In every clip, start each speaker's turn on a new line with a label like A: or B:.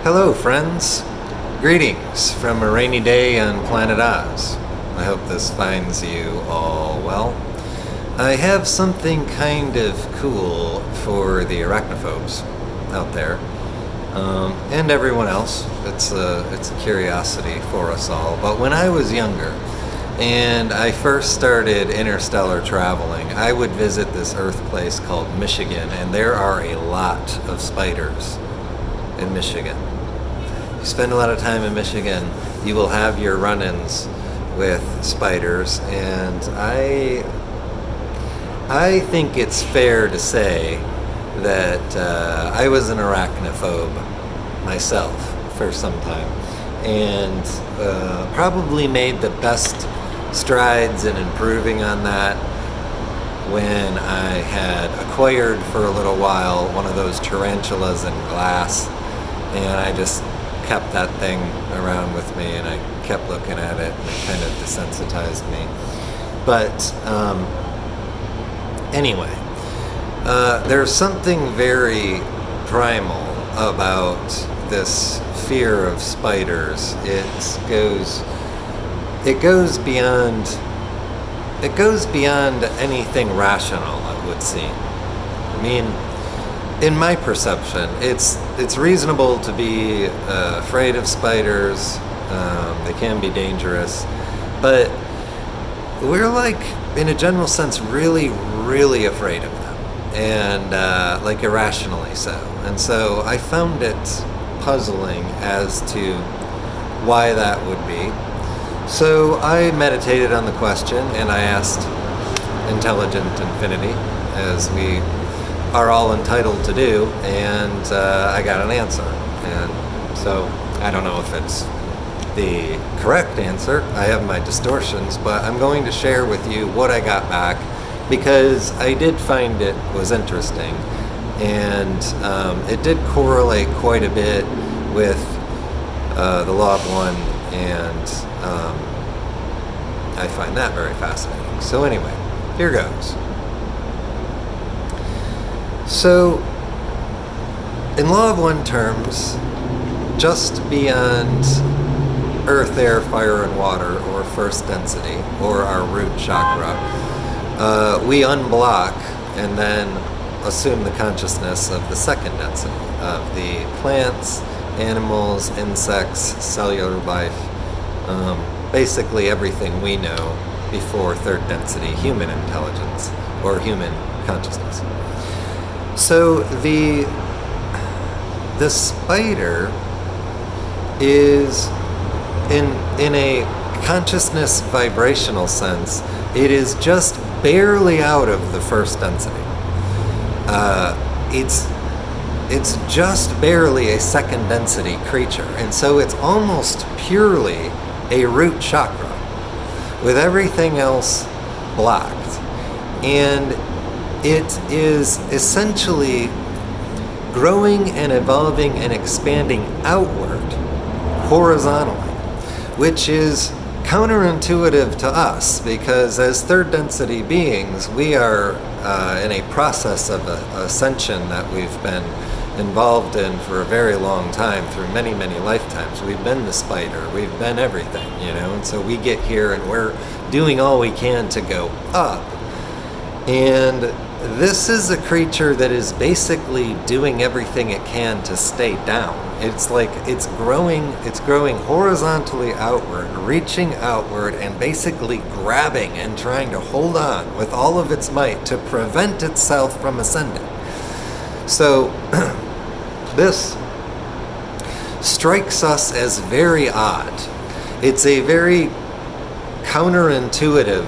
A: Hello, friends. Greetings from a rainy day on planet Oz. I hope this finds you all well. I have something kind of cool for the arachnophobes out there, and everyone else. It's a curiosity for us all. But when I was younger, and I first started interstellar traveling, I would visit this Earth place called Michigan, and there are a lot of spiders in Michigan. You spend a lot of time in Michigan, you will have your run-ins with spiders, and I think it's fair to say that I was an arachnophobe myself for some time, and probably made the best strides in improving on that when I had acquired for a little while one of those tarantulas in glass, and I just kept that thing around with me, and I kept looking at it, and it kind of desensitized me. But anyway, there's something very primal about this fear of spiders. It goes beyond anything rational, it would seem. I mean, in my perception, it's reasonable to be afraid of spiders. They can be dangerous, but we're, like, in a general sense, really, really afraid of them, and like irrationally so. And so I found it puzzling as to why that would be. So I meditated on the question, and I asked intelligent infinity, as we are all entitled to do, and I got an answer. And so I don't know if it's the correct answer. I have my distortions, but I'm going to share with you what I got back, because I did find it was interesting, and it did correlate quite a bit with the law of one, and I find that very fascinating. So anyway, here goes. So, in law of one terms, just beyond earth, air, fire, and water, or first density, or our root chakra, we unblock and then assume the consciousness of the second density, of the plants, animals, insects, cellular life, basically everything we know before third density human intelligence or human consciousness. So the spider is, in a consciousness vibrational sense, it is just barely out of the first density. It's just barely a second density creature, and so it's almost purely a root chakra with everything else blocked, and it is essentially growing and evolving and expanding outward horizontally, which is counterintuitive to us, because as third density beings, we are in a process of ascension that we've been involved in for a very long time, through many, many lifetimes. We've been the spider, we've been everything, and so we get here and we're doing all we can to go up. And this is a creature that is basically doing everything it can to stay down. It's like it's growing horizontally outward, reaching outward, and basically grabbing and trying to hold on with all of its might to prevent itself from ascending. So this strikes us as very odd. It's a very counterintuitive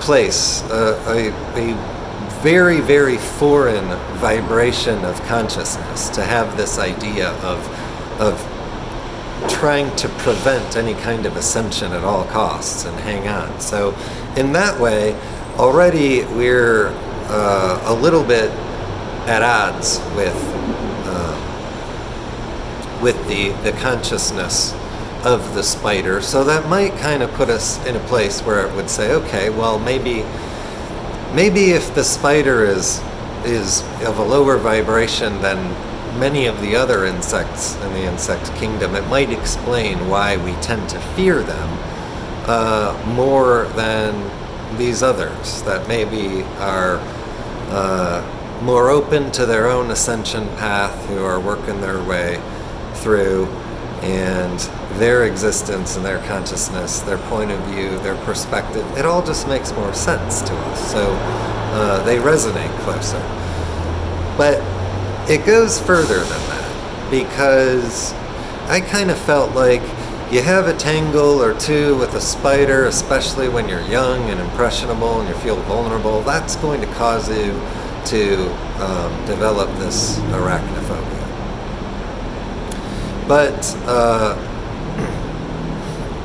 A: place, a very, very foreign vibration of consciousness to have this idea of trying to prevent any kind of ascension at all costs and hang on. So in that way, already we're a little bit at odds with the consciousness of the spider. So that might kind of put us in a place where it would say, okay, well, maybe if the spider is of a lower vibration than many of the other insects in the insect kingdom, it might explain why we tend to fear them more than these others that maybe are more open to their own ascension path, who are working their way through, and their existence and their consciousness, their point of view, their perspective, it all just makes more sense to us. So they resonate closer. But it goes further than that, because I kind of felt like you have a tangle or two with a spider, especially when you're young and impressionable and you feel vulnerable, that's going to cause you to develop this arachnophobia. But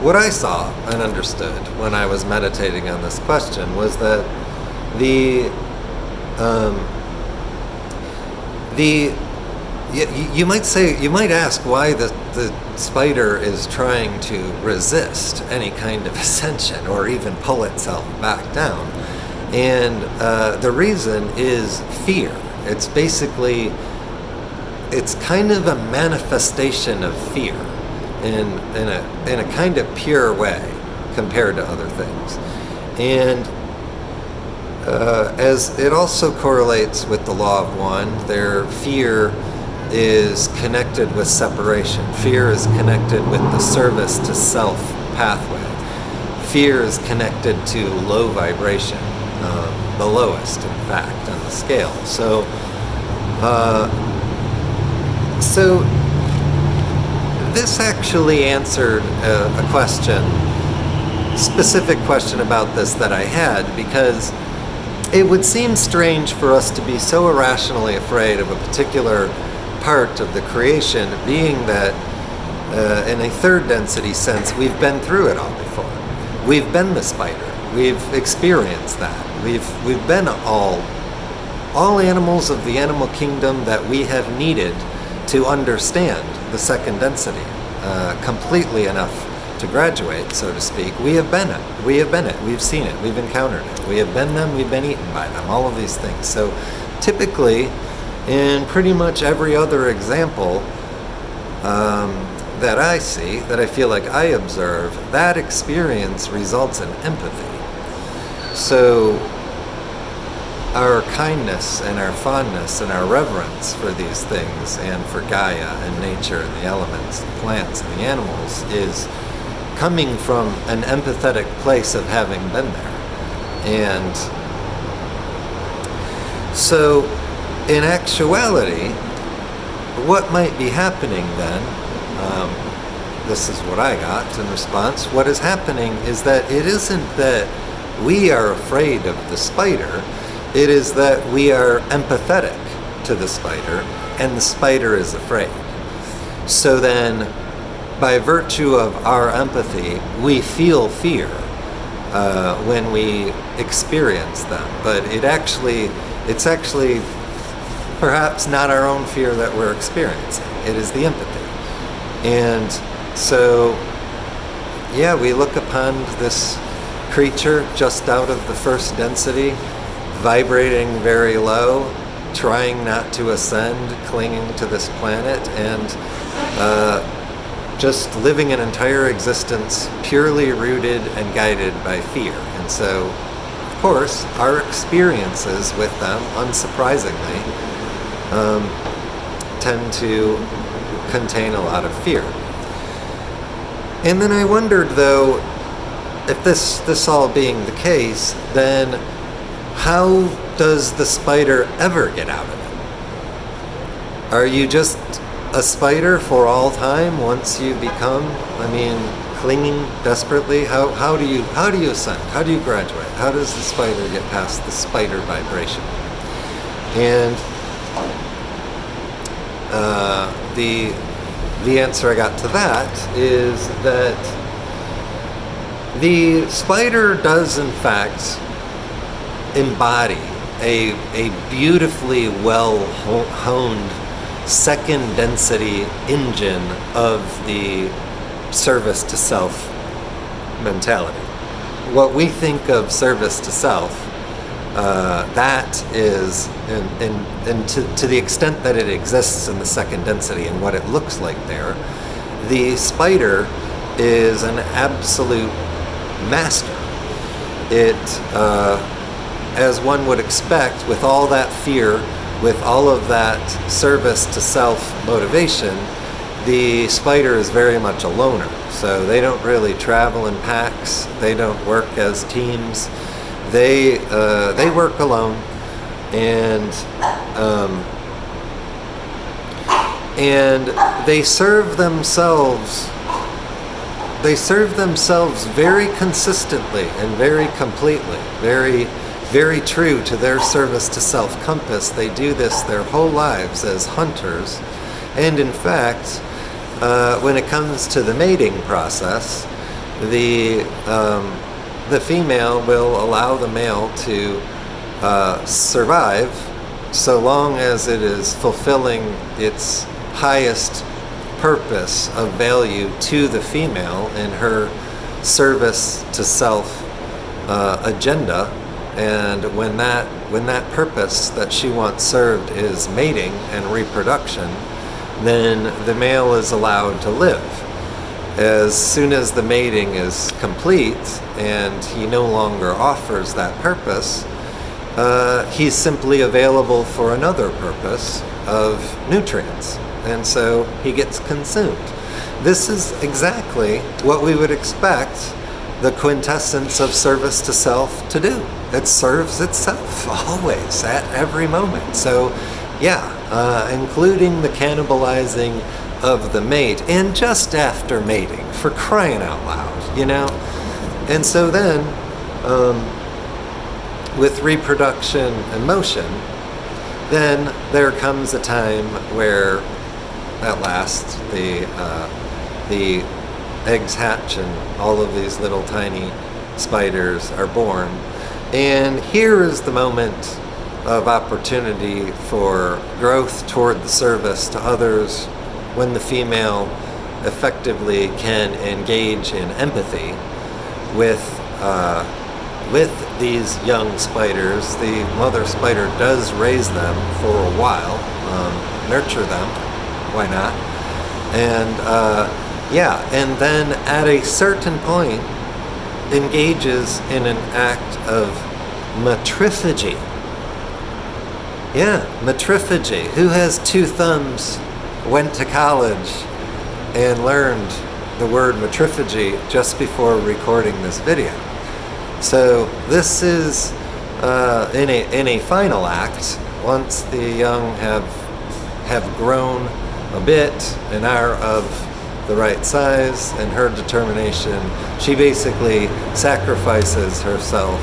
A: what I saw and understood when I was meditating on this question was that you might ask why the spider is trying to resist any kind of ascension or even pull itself back down. And the reason is fear. It's basically, it's kind of a manifestation of fear in a kind of pure way compared to other things. And as it also correlates with the law of one, their fear is connected with separation. Fear is connected with the service to self pathway. Fear is connected to low vibration, the lowest, in fact, on the scale. So this actually answered a question, specific question about this that I had, because it would seem strange for us to be so irrationally afraid of a particular part of the creation, being that in a third density sense, we've been through it all before. We've been the spider. We've experienced that. We've been all animals of the animal kingdom that we have needed to understand the second density completely enough to graduate, so to speak. We have been it. We've seen it. We've encountered it. We have been them. We've been eaten by them. All of these things. So typically, in pretty much every other example that I see, that I feel like I observe, that experience results in empathy. So our kindness and our fondness and our reverence for these things and for Gaia and nature and the elements, the plants and the animals, is coming from an empathetic place of having been there. And so in actuality, what might be happening then, this is what I got in response, what is happening is that it isn't that we are afraid of the spider, it is that we are empathetic to the spider, and the spider is afraid. So then, by virtue of our empathy, we feel fear when we experience them. But it's actually perhaps not our own fear that we're experiencing. It is the empathy. And so, yeah, we look upon this creature just out of the first density, vibrating very low, trying not to ascend, clinging to this planet, and just living an entire existence purely rooted and guided by fear. And so, of course, our experiences with them, unsurprisingly, tend to contain a lot of fear. And then I wondered, though, if this all being the case, then how does the spider ever get out of it? Are you just a spider for all time once you become, clinging desperately? How do you ascend? How do you graduate? How does the spider get past the spider vibration? And the answer I got to that is that the spider does in fact embody a beautifully well-honed second density engine of the service to self mentality. What we think of service to self that is, and to the extent that it exists in the second density and what it looks like there, the spider is an absolute master. It, as one would expect, with all that fear, with all of that service to self motivation, the spider is very much a loner. So they don't really travel in packs. They don't work as teams. They work alone, and they serve themselves. They serve themselves very consistently and very completely, very true to their service to self compass. They do this their whole lives as hunters, and in fact, when it comes to the mating process, the female will allow the male to survive so long as it is fulfilling its highest purpose of value to the female in her service to self agenda. And when that purpose that she wants served is mating and reproduction, then the male is allowed to live. As soon as the mating is complete and he no longer offers that purpose, he's simply available for another purpose of nutrients, and so he gets consumed. This is exactly what we would expect the quintessence of service to self to do. It serves itself always, at every moment. So yeah, including the cannibalizing of the mate, and just after mating, for crying out loud, you know? And so then, with reproduction and motion, then there comes a time where, at last, the eggs hatch and all of these little tiny spiders are born. And here is the moment of opportunity for growth toward the service to others, when the female effectively can engage in empathy with these young spiders. The mother spider does raise them for a while, nurture them, why not? And and then at a certain point engages in an act of matriphagy. Yeah, matriphagy. Who has two thumbs, went to college, and learned the word matriphagy just before recording this video? So this is in a final act, once the young have grown a bit and are of the right size and her determination, she basically sacrifices herself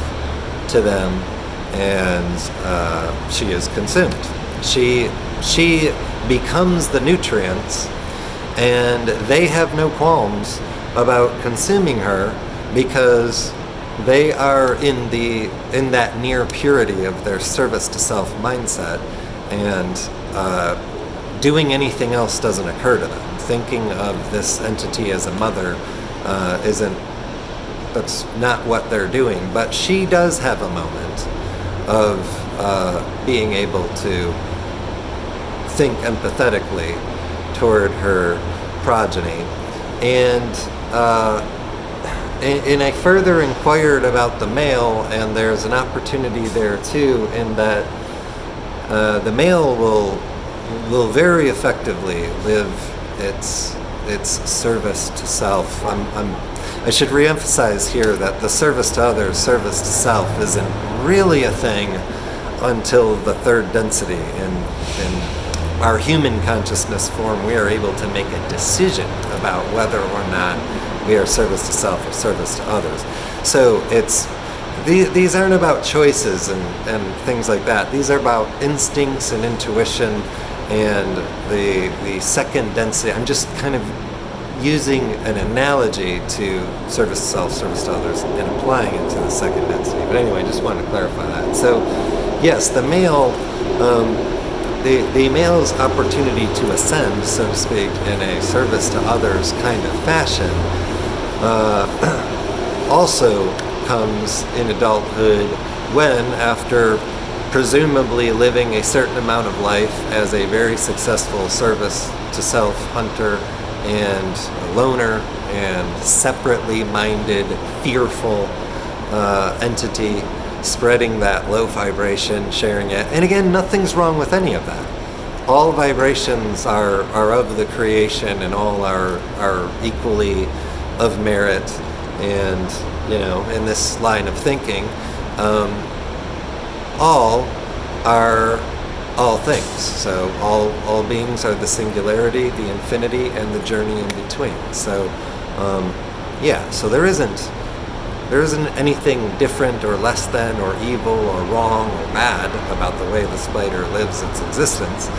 A: to them, and she is consumed. She becomes the nutrients, and they have no qualms about consuming her, because they are in that near purity of their service to self mindset, and doing anything else doesn't occur to them. Thinking of this entity as a mother that's not what they're doing. But she does have a moment of being able to think empathetically toward her progeny. And I further inquired about the male, and there's an opportunity there too, in that the male will very effectively live its service to self. I should reemphasize here that the service to others, service to self, isn't really a thing until the third density. In our human consciousness form, we are able to make a decision about whether or not we are service to self or service to others. So these aren't about choices and things like that. These are about instincts and intuition, and the second density. I'm just kind of using an analogy to service to self, service to others, and applying it to the second density. But anyway, I just wanted to clarify that. So yes, the male, the male's opportunity to ascend, so to speak, in a service to others kind of fashion, also comes in adulthood when, after presumably living a certain amount of life as a very successful service-to-self hunter and loner and separately minded, fearful entity, spreading that low vibration, sharing it. And again, nothing's wrong with any of that. All vibrations are of the creation, and all are equally of merit. And, in this line of thinking, all are all things. So all beings are the singularity, the infinity, and the journey in between. So, so there isn't anything different or less than or evil or wrong or bad about the way the spider lives its existence.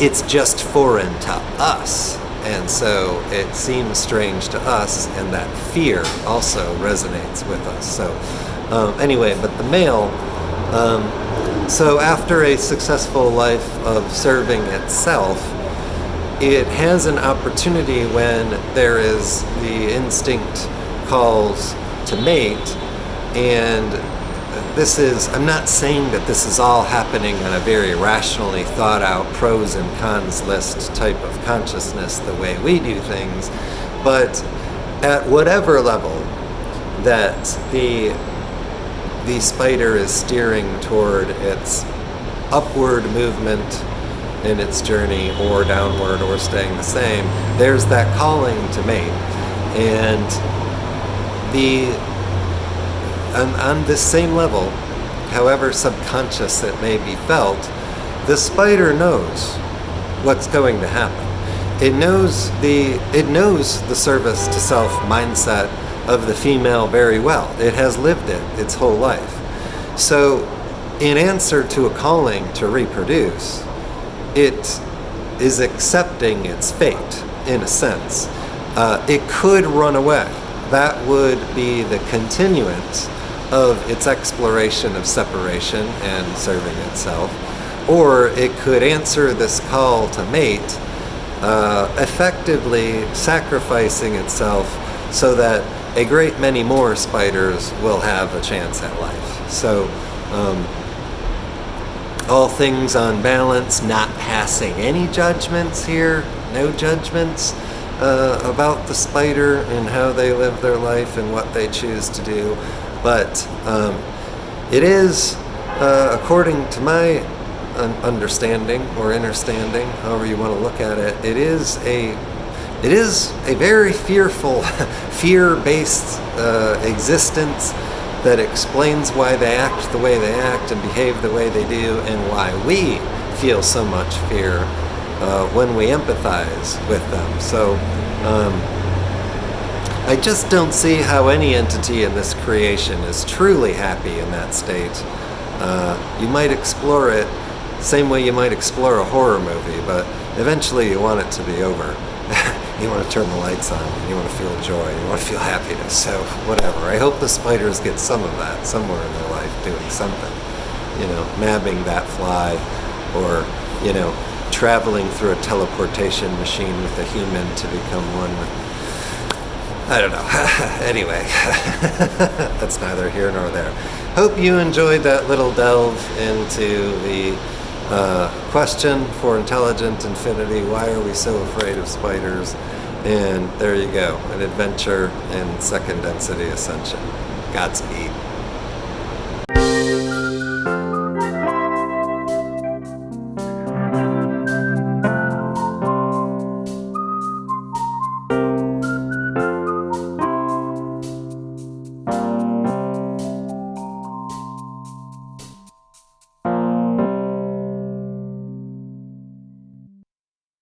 A: It's just foreign to us. And so it seems strange to us, and that fear also resonates with us. So anyway, but the male, so after a successful life of serving itself, it has an opportunity when there is the instinct calls to mate. And I'm not saying that this is all happening on a very rationally thought out pros and cons list type of consciousness the way we do things, but at whatever level that the spider is steering toward its upward movement in its journey, or downward, or staying the same, there's that calling to mate. And on this same level, however subconscious it may be felt, the spider knows what's going to happen. It knows the service to self mindset of the female very well. It has lived it its whole life. So in answer to a calling to reproduce, it is accepting its fate, in a sense. It could run away. That would be the continuance of its exploration of separation and serving itself. Or it could answer this call to mate, effectively sacrificing itself so that a great many more spiders will have a chance at life. So, all things on balance, not passing any judgments here, no judgments about the spider and how they live their life and what they choose to do. But it is, according to my understanding or understanding, however you want to look at it, it is a very fearful, fear-based existence that explains why they act the way they act and behave the way they do, and why we feel so much fear when we empathize with them. So I just don't see how any entity in this creation is truly happy in that state. You might explore it same way you might explore a horror movie, but eventually you want it to be over. You want to turn the lights on, you want to feel joy, you want to feel happiness, so whatever. I hope the spiders get some of that somewhere in their life, doing something. Nabbing that fly, or, traveling through a teleportation machine with a human to become one with, I don't know. Anyway, that's neither here nor there. Hope you enjoyed that little delve into the question for intelligent infinity. Why are we so afraid of spiders? And there you go, an adventure in second density ascension. Godspeed.